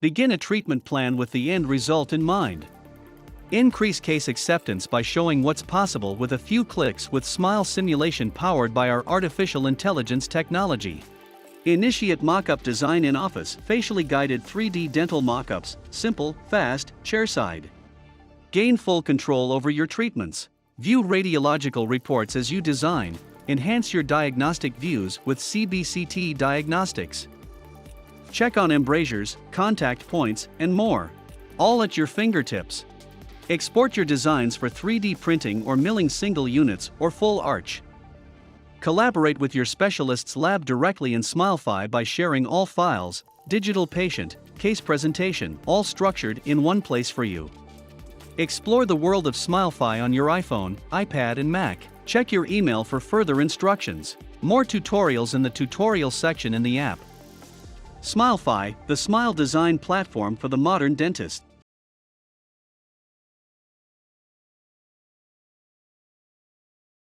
Begin a treatment plan with the end result in mind. Increase case acceptance by showing what's possible with a few clicks with Smile Simulation powered by our artificial intelligence technology. Initiate mock-up design in office, facially guided 3D dental mock-ups, simple, fast, chairside. Gain full control over your treatments. View radiological reports as you design. Enhance your diagnostic views with CBCT diagnostics. Check on embrasures, contact points, and more. All at your fingertips. Export your designs for 3D printing or milling single units or full arch. Collaborate with your specialist's lab directly in SmileFy by sharing all files, digital patient, case presentation, all structured in one place for you. Explore the world of SmileFy on your iPhone, iPad and Mac. Check your email for further instructions. More tutorials in the tutorial section in the app. SmileFy, the smile design platform for the modern dentist.